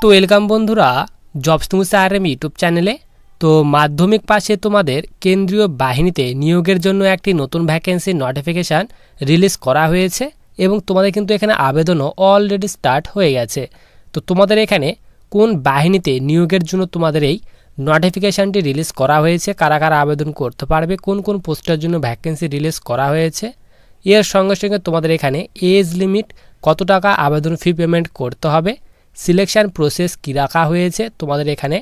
তো ওয়েলকাম বন্ধুরা jobs news RM YouTube চ্যানেলে। তো মাধ্যমিক পাশে তোমাদের কেন্দ্রীয় বাহিনীতে নিয়োগের জন্য একটি নতুন ভ্যাকেন্সি নোটিফিকেশান রিলিজ করা হয়েছে এবং তোমাদের কিন্তু এখানে আবেদনও অলরেডি স্টার্ট হয়ে গেছে। তো তোমাদের এখানে কোন বাহিনীতে নিয়োগের জন্য তোমাদের এই নোটিফিকেশানটি রিলিজ করা হয়েছে, কারা কারা আবেদন করতে পারবে, কোন কোন পোস্টের জন্য ভ্যাকেন্সি রিলিজ করা হয়েছে, এর সঙ্গে সঙ্গে তোমাদের এখানে এজ লিমিট, কত টাকা আবেদন ফি পেমেন্ট করতে হবে, সিলেকশান প্রসেস কী রাখা হয়েছে, তোমাদের এখানে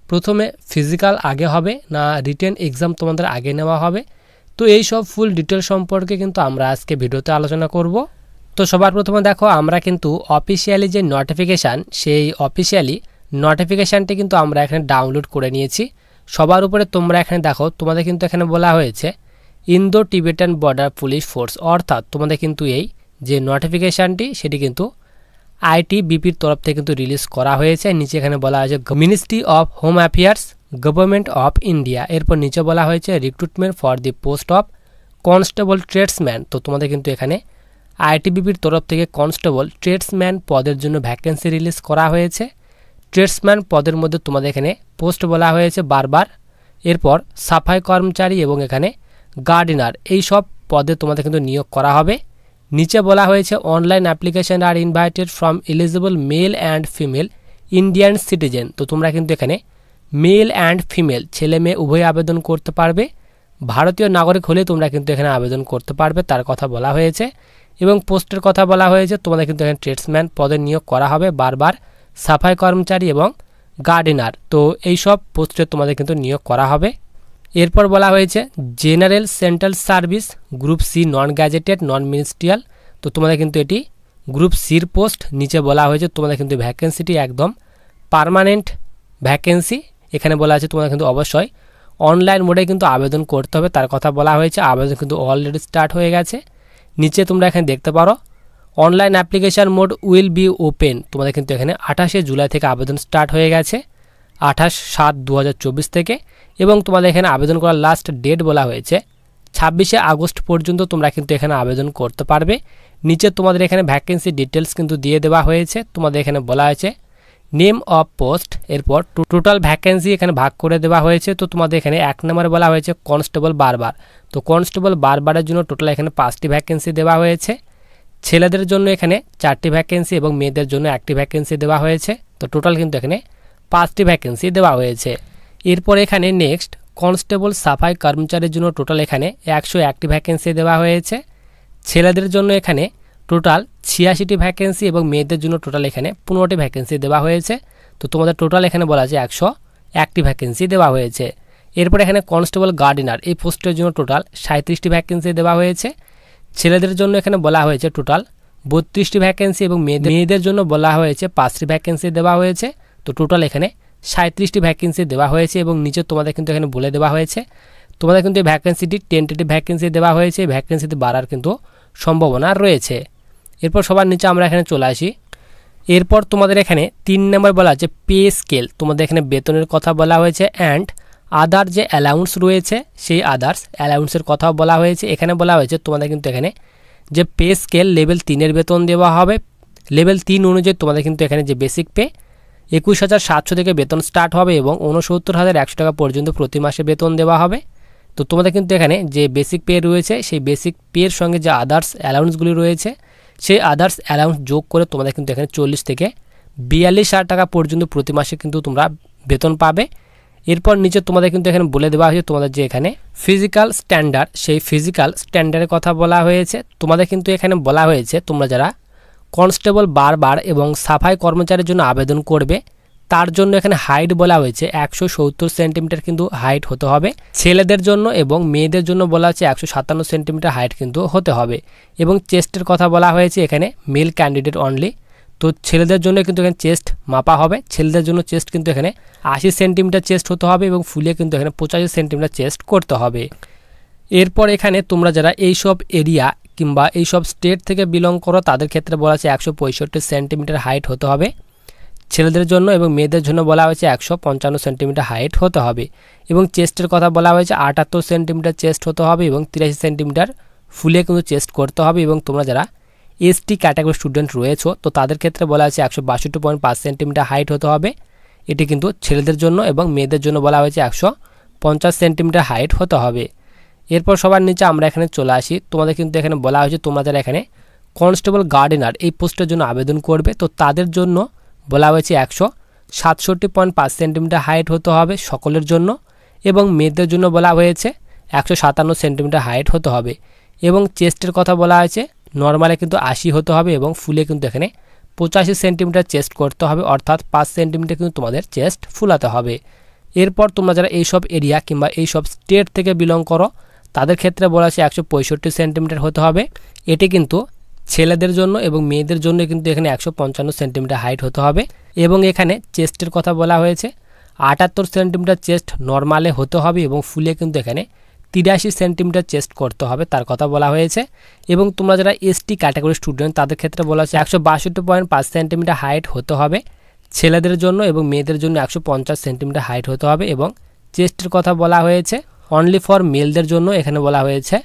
প্রথমে ফিজিক্যাল আগে হবে না রিটেন এক্সাম তোমাদের আগে নেওয়া হবে। তো এই সব ফুল ডিটেল সম্পর্কে কিন্তু আমরা আজকে ভিডিওতে আলোচনা করব। তো সবার প্রথমে দেখো, আমরা কিন্তু অফিসিয়ালি যে নোটিফিকেশান, সেই অফিসিয়ালি নোটিফিকেশানটি কিন্তু আমরা এখানে ডাউনলোড করে নিয়েছি। সবার উপরে তোমরা এখানে দেখো, তোমাদের কিন্তু এখানে বলা হয়েছে Indo Tibetan border police force, অর্থাৎ তোমাদের কিন্তু এই যে নোটিফিকেশানটি সেটি কিন্তু আইটিবিপির তরফ থেকে কিন্তু রিলিজ করা হয়েছে। নিচে এখানে বলা হয়েছে ministry of home affairs, government of India. এরপর নিচে বলা হয়েছে recruitment for the post of constable tradesman. তো তোমাদের কিন্তু এখানে আইটিবিপির তরফ থেকে কনস্টেবল ট্রেডসম্যান পদের জন্য ভ্যাকেন্সি রিলিজ করা হয়েছে। ট্রেডসম্যান পদের মধ্যে তোমাদের এখানে পোস্ট বলা হয়েছে বারবার। এরপর সাফাই কর্মচারী এবং এখানে গার্ডেনার, এই সব পদে তোমাদের কিন্তু নিয়োগ করা হবে। নিচে বলা হয়েছে online application are invited from eligible male and female Indian citizen. তো তোমরা কিন্তু এখানে মেল অ্যান্ড ফিমেল, ছেলে মেয়ে উভয় আবেদন করতে পারবে। ভারতীয় নাগরিক হলে তোমরা কিন্তু এখানে আবেদন করতে পারবে, তার কথা বলা হয়েছে। এবং পোস্টের কথা বলা হয়েছে, তোমাদের কিন্তু এখানে ট্রেডসম্যান পদে নিয়োগ করা হবে বারবার, সাফাই কর্মচারী এবং গার্ডেনার। তো এই সব পোস্টে তোমাদের কিন্তু নিয়োগ করা হবে। এরপর বলা হয়েছে general central service group C, non gazetted, non ministerial. তো তোমাদের কিন্তু এটি গ্রুপ সির পোস্ট। নিচে বলা হয়েছে তোমাদের কিন্তু ভ্যাকেন্সিটি একদম পার্মানেন্ট ভ্যাকেন্সি। এখানে বলা আছে তোমাদের কিন্তু অবশ্যই অনলাইন মোডে কিন্তু আবেদন করতে হবে, তার কথা বলা হয়েছে। আবেদন কিন্তু অলরেডি স্টার্ট হয়ে গেছে। নিচে তোমরা এখানে দেখতে পারো online application mode will be open. তোমাদের কিন্তু এখানে 28শে জুলাই থেকে আবেদন স্টার্ট হয়ে গেছে, 28/7/2024 থেকে। এবং তোমাদের এখানে আবেদন করার লাস্ট ডেট বলা হয়েছে 26শে আগস্ট পর্যন্ত তোমরা কিন্তু এখানে আবেদন করতে পারবে। নিচে তোমাদের এখানে ভ্যাকেন্সি ডিটেলস কিন্তু দিয়ে দেওয়া হয়েছে। তোমাদের এখানে বলা হয়েছে নেম অফ পোস্ট, এরপর টোটাল ভ্যাকেন্সি এখানে ভাগ করে দেওয়া হয়েছে। তো তোমাদের এখানে 1 নম্বরে বলা হয়েছে কনস্টেবল বারবার। তো কনস্টেবল বারবারের জন্য টোটাল এখানে 5টি ভ্যাকেন্সি দেওয়া হয়েছে। ছেলেদের জন্য এখানে 4টি ভ্যাকেন্সি এবং মেয়েদের জন্য 1টি ভ্যাকেন্সি দেওয়া হয়েছে। তো টোটাল কিন্তু এখানে 5টি ভ্যাকেন্সি দেওয়া হয়েছে। এরপর এখানে নেক্সট কনস্টেবল সাফাই কর্মচারীর জন্য টোটাল এখানে 101টি ভ্যাকেন্সি দেওয়া হয়েছে। ছেলেদের জন্য এখানে টোটাল 86টি ভ্যাকেন্সি এবং মেয়েদের জন্য টোটাল এখানে 15টি ভ্যাকেন্সি দেওয়া হয়েছে। তো তোমাদের টোটাল এখানে বলা আছে 101টি ভ্যাকেন্সি দেওয়া হয়েছে। এরপর এখানে কনস্টেবল গার্ডেনার, এই পোস্টের জন্য টোটাল 37টি ভ্যাকেন্সি দেওয়া হয়েছে। ছেলেদের জন্য এখানে বলা হয়েছে টোটাল 32টি ভ্যাকেন্সি এবং মেয়েদের জন্য বলা হয়েছে 5টি ভ্যাকেন্সি দেওয়া হয়েছে। তো টোটাল এখানে 37টি ভ্যাকেন্সি দেওয়া হয়েছে। এবং নিচে তোমাদের কিন্তু এখানে বলে দেওয়া হয়েছে তোমাদের কিন্তু এই ভ্যাকেন্সিটি টেন্টেটিভ ভ্যাকেন্সি দেওয়া হয়েছে, ভ্যাকেন্সিতে বাড়ার কিন্তু সম্ভাবনা রয়েছে। এরপর সবার নিচে আমরা এখানে চলে আসি। এরপর তোমাদের এখানে 3 নম্বর বলা আছে পে স্কেল। তোমাদের এখানে বেতনের কথা বলা হয়েছে অ্যান্ড আদার যে অ্যালাউন্স রয়েছে সেই আদার্স অ্যালাউন্সের কথাও বলা হয়েছে। এখানে বলা হয়েছে তোমাদের কিন্তু এখানে যে পে স্কেল লেভেল 3-এর বেতন দেওয়া হবে। লেভেল 3 অনুযায়ী তোমাদের কিন্তু এখানে যে বেসিক পে 21,700 থেকে বেতন স্টার্ট হবে এবং 69,100 টাকা পর্যন্ত প্রতি মাসে বেতন দেওয়া হবে। তো তোমাদের কিন্তু এখানে যে বেসিক পে রয়েছে সেই বেসিক পের সঙ্গে যে আদার্স অ্যালাউন্সগুলি রয়েছে সেই আদার্স অ্যালাউন্স যোগ করে তোমাদের কিন্তু এখানে 40 থেকে 42,000 টাকা পর্যন্ত প্রতি মাসে কিন্তু তোমরা বেতন পাবে। এরপর নিচে তোমাদের কিন্তু এখানে বলে দেওয়া হয়েছে তোমাদের যে এখানে ফিজিক্যাল স্ট্যান্ডার্ড, সেই ফিজিক্যাল স্ট্যান্ডার্ডের কথা বলা হয়েছে। তোমাদের কিন্তু এখানে বলা হয়েছে তোমরা যারা কনস্টেবল বারবার এবং সাফাই কর্মচারীর জন্য আবেদন করবে তার জন্য এখানে হাইট বলা হয়েছে 170 সেন্টিমিটার কিন্তু হাইট হতে হবে। ছেলেদের জন্য এবং মেয়েদের জন্য বলা হচ্ছে 157 সেন্টিমিটার হাইট কিন্তু হতে হবে। এবং চেস্টের কথা বলা হয়েছে এখানে মেল ক্যান্ডিডেট অনলি। তো ছেলেদের জন্য কিন্তু এখানে চেস্ট মাপা হবে। ছেলেদের জন্য চেস্ট কিন্তু এখানে 80 সেন্টিমিটার চেস্ট হতে হবে এবং ফুলে কিন্তু এখানে 85 সেন্টিমিটার চেস্ট করতে হবে। এরপর এখানে তোমরা যারা এইসব এরিয়া কিংবা এইসব স্টেট থেকে বিলং করো তাদের ক্ষেত্রে বলা আছে 165 সেন্টিমিটার হাইট হতে হবে ছেলেদের জন্য, এবং মেয়েদের জন্য বলা হয়েছে 155 সেন্টিমিটার হাইট হতে হবে। এবং চেস্টের কথা বলা হয়েছে 78 সেন্টিমিটার চেস্ট হতে হবে এবং 83 সেন্টিমিটার ফুলে কিন্তু চেস্ট করতে হবে। এবং তোমরা যারা এসটি ক্যাটাগরি স্টুডেন্ট রয়েছে তো তাদের ক্ষেত্রে বলা হয়েছে 162.5 সেন্টিমিটার হাইট হতে হবে। এটি কিন্তু ছেলেদের জন্য এবং মেয়েদের জন্য বলা হয়েছে 150 সেন্টিমিটার হাইট হতে হবে। এরপর সবার নিচে আমরা এখানে চলে আসি। তোমাদের কিন্তু এখানে বলা হয়েছে তোমরা যারা এখানে কনস্টেবল গার্ডেনার এই পোস্টের জন্য আবেদন করবে তো তাদের জন্য বলা হয়েছে 167.5 সেন্টিমিটার হাইট হতে হবে সকলের জন্য, এবং মেয়েদের জন্য বলা হয়েছে 157 সেন্টিমিটার হাইট হতে হবে। এবং চেস্টের কথা বলা হয়েছে নর্মালে কিন্তু 80 হতে হবে এবং ফুলে কিন্তু এখানে 85 সেন্টিমিটার চেস্ট করতে হবে, অর্থাৎ 5 সেন্টিমিটার কিন্তু তোমাদের চেস্ট ফুলাতে হবে। এরপর তোমরা যারা এইসব এরিয়া কিংবা এইসব স্টেট থেকে বিলং করো তাদের ক্ষেত্রে বলা হয়েছে 165 সেন্টিমিটার হতে হবে। এটি কিন্তু ছেলেদের জন্য এবং মেয়েদের জন্য কিন্তু এখানে 155 সেন্টিমিটার হাইট হতে হবে। এবং এখানে চেস্টের কথা বলা হয়েছে 78 সেন্টিমিটার চেস্ট নর্মালে হতে হবে এবং ফুলে কিন্তু এখানে 83 সেন্টিমিটার চেস্ট করতে হবে তার কথা বলা হয়েছে। এবং তোমরা যারা এসটি ক্যাটাগরি স্টুডেন্ট তাদের ক্ষেত্রে বলা হয়েছে 162.5 সেন্টিমিটার হাইট হতে হবে ছেলেদের জন্য, এবং মেয়েদের জন্য 150 সেন্টিমিটার হাইট হতে হবে। এবং চেস্টের কথা বলা হয়েছে অনলি ফর মেলদের জন্য এখানে বলা হয়েছে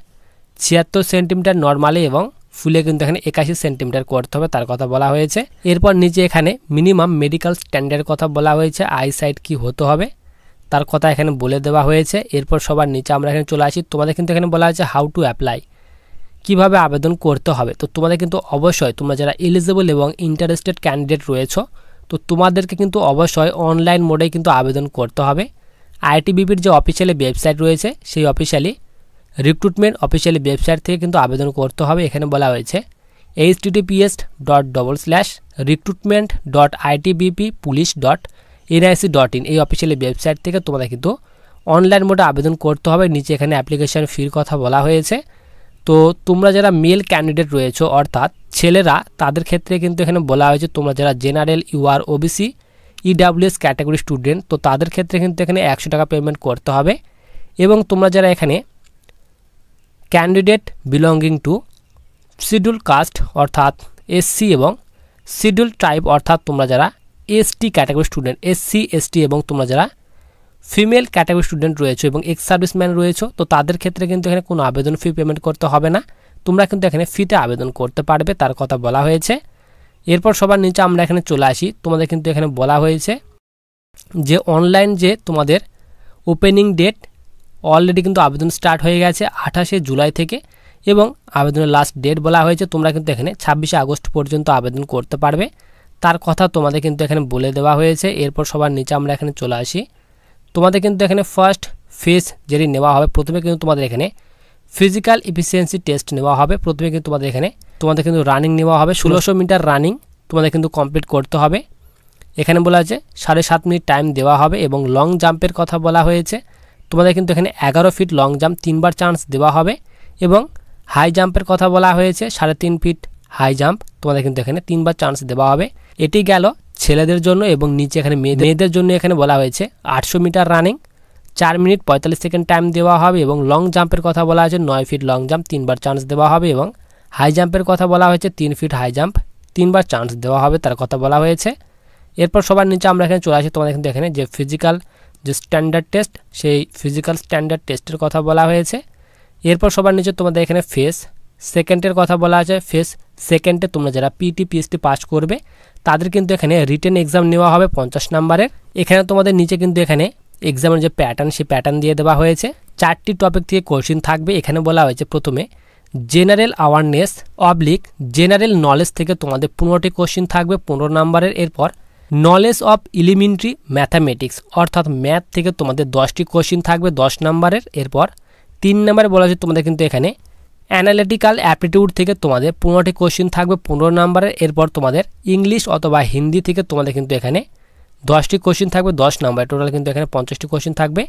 76 সেন্টিমিটার নর্মালে এবং ফুলে কিন্তু এখানে 81 সেন্টিমিটার করতে হবে তার কথা বলা হয়েছে। এরপর নিচে এখানে মিনিমাম মেডিকেল স্ট্যান্ডার্ডের কথা বলা হয়েছে, আইসাইট কি হতে হবে তার কথা এখানে বলে দেওয়া হয়েছে। এরপর সবার নিচে আমরা এখানে চলে আসি। তোমাদের কিন্তু এখানে বলা হয়েছে হাউ টু অ্যাপ্লাই, কিভাবে আবেদন করতে হবে। তো তোমাদের কিন্তু অবশ্যই তোমরা যারা এলিজিবল এবং ইন্টারেস্টেড ক্যান্ডিডেট রয়েছে তো তোমাদেরকে কিন্তু অবশ্যই অনলাইন মোডেই কিন্তু আবেদন করতে হবে। আইটিবিপির যে অফিসিয়ালি ওয়েবসাইট রয়েছে সেই অফিসিয়ালি রিক্রুটমেন্ট অফিসিয়ালি ওয়েবসাইট থেকে কিন্তু আবেদন করতে হবে। এখানে বলা হয়েছে https://recruitment.itbppolice.nic.in এই অফিসিয়ালি ওয়েবসাইট থেকে তোমাদের কিন্তু অনলাইন মোডে আবেদন করতে হবে। নিচে এখানে অ্যাপ্লিকেশন ফির কথা বলা হয়েছে। তো তোমরা যারা মেল ক্যান্ডিডেট রয়েছে অর্থাৎ ছেলেরা তাদের ক্ষেত্রে কিন্তু এখানে বলা হয়েছে তোমরা যারা general UR OBC EWS category student তো তাদের ক্ষেত্রে কিন্তু এখানে 100 টাকা পেমেন্ট করতে হবে। এবং তোমরা যারা এখানে candidate belonging to schedule caste অর্থাৎ এসসি এবং শিডিউল ট্রাইব অর্থাৎ তোমরা যারা ST category student SC ST এবং তোমরা যারা ফিমেল ক্যাটাগরি স্টুডেন্ট রয়েছে এবং এক্স সার্ভিসম্যান রয়েছে তো তাদের ক্ষেত্রে কিন্তু এখানে কোনো আবেদন ফি পেমেন্ট করতে হবে না, তোমরা কিন্তু এখানে ফিতে আবেদন করতে পারবে তার কথা বলা হয়েছে। এরপর সবার নিচে আমরা এখানে চলে আসি। তোমাদের কিন্তু এখানে বলা হয়েছে যে অনলাইন যে তোমাদের ওপেনিং ডেট অলরেডি কিন্তু আবেদন স্টার্ট হয়ে গেছে 28 জুলাই থেকে, এবং আবেদনের লাস্ট ডেট বলা হয়েছে তোমরা কিন্তু এখানে 26 আগস্ট পর্যন্ত আবেদন করতে পারবে তার কথা তোমাদের কিন্তু এখানে বলে দেওয়া হয়েছে। এরপর সবার নিচে আমরা এখানে চলে আসি। তোমাদের কিন্তু এখানে ফার্স্ট ফেজ যেটি নেওয়া হবে প্রথমে কিন্তু তোমাদের এখানে ফিজিক্যাল এফিসিয়েন্সি টেস্ট নেওয়া হবে। প্রথমে কিন্তু তোমাদের কিন্তু রানিং নেওয়া হবে 1600 মিটার রানিং তোমাদের কিন্তু কমপ্লিট করতে হবে। এখানে বলা আছে 7.5 মিনিট টাইম দেওয়া হবে। এবং লং জাম্পের কথা বলা হয়েছে তোমাদের কিন্তু এখানে 11 ফিট লং জাম্প 3বার চান্স দেওয়া হবে। এবং হাই জাম্পের কথা বলা হয়েছে 3.5 ফিট হাই জাম্প তোমাদের কিন্তু এখানে 3বার চান্স দেওয়া হবে। এটি গেল ছেলেদের জন্য। এবং নিচে এখানে মেয়েদের জন্য এখানে বলা হয়েছে 800 metre running 4 minute 45 second time দেওয়া হবে। এবং লং জাম্পের কথা বলা হয়েছে 9 ফিট লং জাম্প 3বার চান্স দেওয়া হবে। এবং হাই জাম্পের কথা বলা হয়েছে 3 ফিট হাই জাম্প 3বার চান্স দেওয়া হবে তার কথা বলা হয়েছে। এরপর সবার নিচে আমরা এখানে চলে আসি। তোমাদের কিন্তু এখানে যে ফিজিক্যাল যে স্ট্যান্ডার্ড টেস্ট সেই ফিজিক্যাল স্ট্যান্ডার্ড টেস্টের কথা বলা হয়েছে। এরপর সবার নিচে তোমাদের এখানে ফেস সেকেন্ডের কথা বলা আছে। ফেস সেকেন্ডে তোমরা যারা পিটি পিএসটি পাস করবে তাদের কিন্তু এখানে রিটেন এক্সাম নেওয়া হবে 50 নাম্বারের। এখানে তোমাদের নিচে কিন্তু এখানে এক্সামের যে প্যাটার্ন সেই প্যাটার্ন দিয়ে দেওয়া হয়েছে। 4টি টপিক থেকে কোশ্চিন থাকবে। এখানে বলা হয়েছে প্রথমে general awareness oblique general knowledge থেকে তোমাদের 15টি কোশ্চিন থাকবে 15 নাম্বারের। এরপর নলেজ অফ এলিমেন্টারি ম্যাথামেটিক্স অর্থাৎ ম্যাথ থেকে তোমাদের 10টি কোশ্চিন থাকবে 10 নাম্বারের। এরপর 3 নাম্বারে বলা হয়েছে তোমাদের কিন্তু এখানে অ্যানালিটিক্যাল অ্যাপটিটিউড থেকে তোমাদের 15টি কোশ্চিন থাকবে 15 নাম্বারের। এরপর তোমাদের ইংলিশ অথবা হিন্দি থেকে তোমাদের কিন্তু এখানে 10টি কোশ্চিন থাকবে 10 নাম্বার, টোটাল কিন্তু এখানে 50টি কোশ্চিন থাকবে।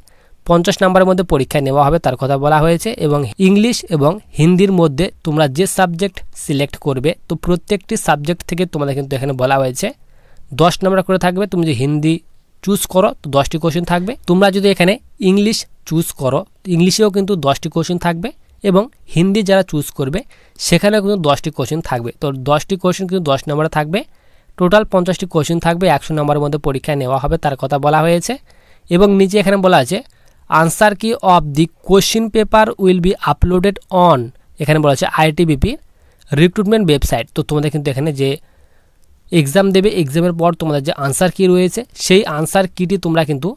50 নাম্বারের মধ্যে পরীক্ষা নেওয়া হবে তার কথা বলা হয়েছে। এবং ইংলিশ এবং হিন্দির মধ্যে তোমরা যে সাবজেক্ট সিলেক্ট করবে তো প্রত্যেকটি সাবজেক্ট থেকে তোমাদের কিন্তু এখানে বলা হয়েছে 10 নাম্বার করে থাকবে। তুমি যদি হিন্দি চুজ করো তো 10টি কোশ্চিন থাকবে। তোমরা যদি এখানে ইংলিশ চুজ করো ইংলিশেও কিন্তু 10টি কোশ্চিন থাকবে। এবং হিন্দি যারা চুজ করবে সেখানেও কিন্তু 10টি কোশ্চিন থাকবে। তো 10টি কোশ্চিন কিন্তু 10 নম্বরে থাকবে। টোটাল 50টি কোশ্চিন থাকবে, 100 নম্বরের মধ্যে পরীক্ষা নেওয়া হবে তার কথা বলা হয়েছে। এবং নিচে এখানে বলা আছে আনসার কি of the question paper will be uploaded on, এখানে বলা আছে আইটিবিপি রিক্রুটমেন্ট ওয়েবসাইট। তো তোমাদের কিন্তু এখানে যে এক্সাম দেবে, এক্সামের পর তোমাদের যে আনসার কি রয়েছে সেই আনসার কিটি তোমরা কিন্তু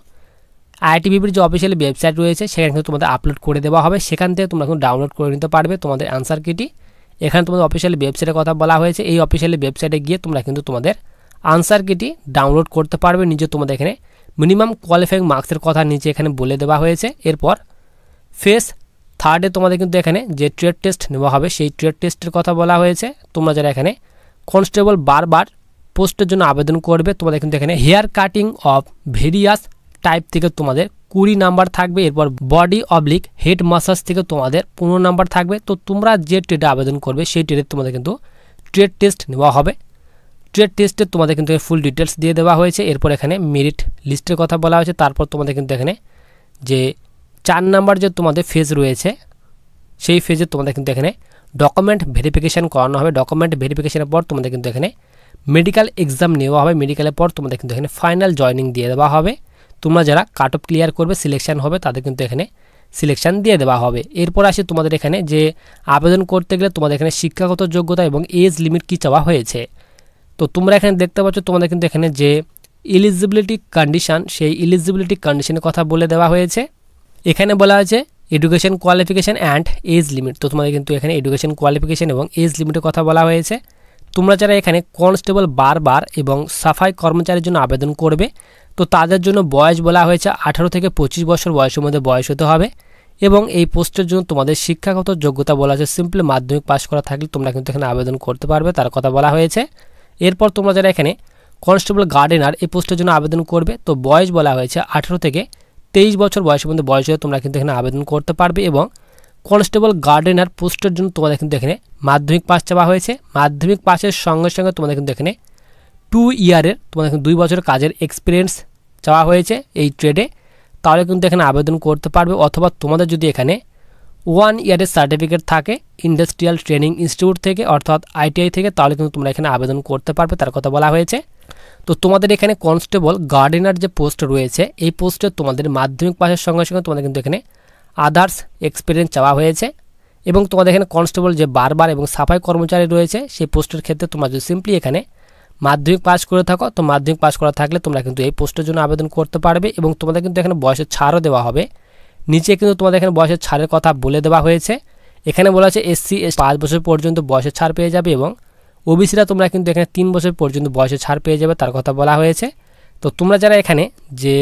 আইআইটিবিপির যে অফিসিয়াল ওয়েবসাইট রয়েছে সেখানে কিন্তু তোমাদের আপলোড করে দেওয়া হবে, সেখান থেকে তোমরা কিন্তু ডাউনলোড করে নিতে পারবে তোমাদের আনসার কিটি। এখানে তোমাদের অফিসিয়াল ওয়েবসাইটের কথা বলা হয়েছে, এই অফিসিয়াল ওয়েবসাইটে গিয়ে তোমরা কিন্তু তোমাদের আনসার কিটি ডাউনলোড করতে পারবে। নিচে তোমাদের এখানে মিনিমাম কোয়ালিফাইং মার্কসের কথা নিচে এখানে বলে দেওয়া হয়েছে। এরপর ফেজ 3 তোমাদের কিন্তু এখানে যে ট্রেড টেস্ট নেওয়া হবে সেই ট্রেড টেস্টের কথা বলা হয়েছে। তোমরা যারা এখানে কনস্টেবল বারবার পোস্টের জন্য আবেদন করবে, তোমাদের কিন্তু এখানে hair cutting of various type থেকে তোমাদের 20 নাম্বার থাকবে। এরপর বডি অবলিক হেড মাসাজ থেকে তোমাদের 15 নাম্বার থাকবে। তো তোমরা যে ট্রেডে আবেদন করবে সেই ট্রেডে তোমাদের কিন্তু ট্রেড টেস্ট নেওয়া হবে। ট্রেড টেস্টে তোমাদের কিন্তু ফুল ডিটেলস দিয়ে দেওয়া হয়েছে। এরপর এখানে মেরিট লিস্টের কথা বলা হয়েছে। তারপর তোমাদের কিন্তু এখানে যে 4 নাম্বার যে তোমাদের ফেজ রয়েছে সেই ফেজে তোমাদের কিন্তু এখানে ডকুমেন্ট ভেরিফিকেশান করানো হবে। ডকুমেন্ট ভেরিফিকেশানের পর তোমাদের কিন্তু এখানে মেডিকেল এক্সাম নেওয়া হবে। মেডিকেলের পর তোমাদের কিন্তু এখানে ফাইনাল জয়নিং দিয়ে দেওয়া হবে। তোমরা যারা কাট অফ ক্লিয়ার করবে, সিলেকশন হবে, তাদের কিন্তু এখানে সিলেকশন দিয়ে দেওয়া হবে। এরপর আসে তোমাদের এখানে যে আবেদন করতে গেলে তোমাদের এখানে শিক্ষাগত যোগ্যতা এবং এজ লিমিট কী চাওয়া হয়েছে। তো তোমরা এখানে দেখতে পাচ্ছ তোমাদের কিন্তু এখানে যে এলিজিবিলিটি কন্ডিশন সেই এলিজিবিলিটি কন্ডিশনের কথা বলে দেওয়া হয়েছে। এখানে বলা হয়েছে education qualification and age limit. তো তোমাদের কিন্তু এখানে এডুকেশন কোয়ালিফিকেশান এবং এজ লিমিটের কথা বলা হয়েছে। তোমরা যারা এখানে কনস্টেবল বারবার এবং সাফাই কর্মচারীর জন্য আবেদন করবে তো তাদের জন্য বয়স বলা হয়েছে 18 থেকে 25 বছর বয়সের মধ্যে বয়স হতে হবে। এবং এই পোস্টের জন্য তোমাদের শিক্ষাগত যোগ্যতা বলা হয়েছে সিম্পলি মাধ্যমিক পাস করা থাকলে তোমরা কিন্তু এখানে আবেদন করতে পারবে, তার কথা বলা হয়েছে। এরপর তোমরা যারা এখানে কনস্টেবল গার্ডেনার এই পোস্টের জন্য আবেদন করবে তো বয়স বলা হয়েছে 18 থেকে 23 বছর বয়সের মধ্যে বয়স হয়ে তোমরা কিন্তু এখানে আবেদন করতে পারবে। এবং কনস্টেবল গার্ডেনার পোস্টের জন্য তোমাদের কিন্তু এখানে মাধ্যমিক পাস চাওয়া হয়েছে। মাধ্যমিক পাসের সঙ্গে সঙ্গে তোমাদের কিন্তু এখানে 2 ইয়ারের তোমাদের 2 বছরের কাজের এক্সপিরিয়েন্স চাওয়া হয়েছে এই ট্রেডে, তাহলে কিন্তু এখানে আবেদন করতে পারবে। অথবা তোমাদের যদি এখানে 1 ইয়ারের সার্টিফিকেট থাকে ইন্ডাস্ট্রিয়াল ট্রেনিং ইনস্টিটিউট থেকে অর্থাৎ আইটিআই থেকে, তাহলে কিন্তু তোমরা এখানে আবেদন করতে পারবে, তার কথা বলা হয়েছে। তো তোমাদের এখানে কনস্টেবল গার্ডেনার যে পোস্ট রয়েছে এই পোস্টে তোমাদের মাধ্যমিক পাসের সঙ্গে সঙ্গে তোমাদের কিন্তু এখানে আদার্স এক্সপিরিয়েন্স চাওয়া হয়েছে। এবং তোমাদের এখানে কনস্টেবল যে বারবার এবং সাফাই কর্মচারী রয়েছে সেই পোস্টের ক্ষেত্রে তোমরা যদি সিম্পলি এখানে মাধ্যমিক পাস করে থাকো তো মাধ্যমিক পাস করা থাকলে তোমরা কিন্তু এই পোস্টের জন্য আবেদন করতে পারবে। এবং তোমাদের কিন্তু এখানে বয়সের ছাড়ও দেওয়া হবে। নিচে কিন্তু তোমাদের এখানে বয়সের ছাড়ের কথা বলে দেওয়া হয়েছে। এখানে বলা হচ্ছে এসসি 5 বছর পর্যন্ত বয়সের ছাড় পেয়ে যাবে এবং ওবিসিরা তোমরা কিন্তু এখানে 3 বছর পর্যন্ত বয়সের ছাড় পেয়ে যাবে, তার কথা বলা হয়েছে। তো তোমরা যারা এখানে যে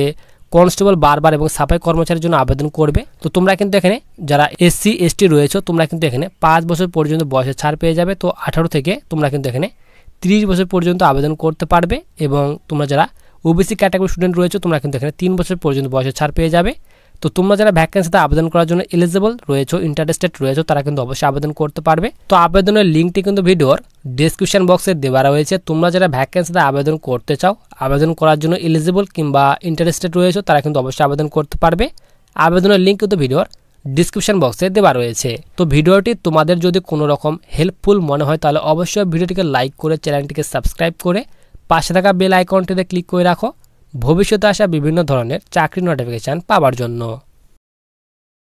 কনস্টেবল বারবার এবং সাফাই কর্মচারীর জন্য আবেদন করবে তো তোমরা কিন্তু এখানে যারা এসসি এসটি রয়েছে তোমরা কিন্তু এখানে 5 বছর পর্যন্ত বয়সের ছাড় পেয়ে যাবে। তো 18 থেকে তোমরা কিন্তু এখানে 30 বছর পর্যন্ত আবেদন করতে পারবে। এবং তোমরা যারা ওবিসি ক্যাটাগরি স্টুডেন্ট রয়েছে তোমরা কিন্তু এখানে 3 বছর পর্যন্ত বয়সের ছাড় পেয়ে যাবে। তো তোমরা যারা ভ্যাকেন্সিতে আবেদন করার জন্য এলিজিবল রয়েছে, ইন্টারেস্টেড রয়েছে, তারা কিন্তু অবশ্যই আবেদন করতে পারবে। তো আবেদনের লিঙ্কটি কিন্তু ভিডিওর ডেসক্রিপশন বক্সে দেওয়া রয়েছে। তোমরা যারা ভ্যাকেন্সিতে আবেদন করতে চাও, আবেদন করার জন্য এলিজিবল কিংবা ইন্টারেস্টেড রয়েছে, তারা কিন্তু অবশ্যই আবেদন করতে পারবে। আবেদনের লিঙ্ক কিন্তু ভিডিওর ডিসক্রিপশন বক্সে দেওয়া রয়েছে। তো ভিডিওটি তোমাদের যদি কোনো রকম হেল্পফুল মনে হয় তাহলে অবশ্যই ভিডিওটিকে লাইক করে চ্যানেলটিকে সাবস্ক্রাইব করে পাশে থাকা বেল আইকনটিতে ক্লিক করে রাখো ভবিষ্যতে আসা বিভিন্ন ধরনের চাকরির নোটিফিকেশান পাওয়ার জন্য।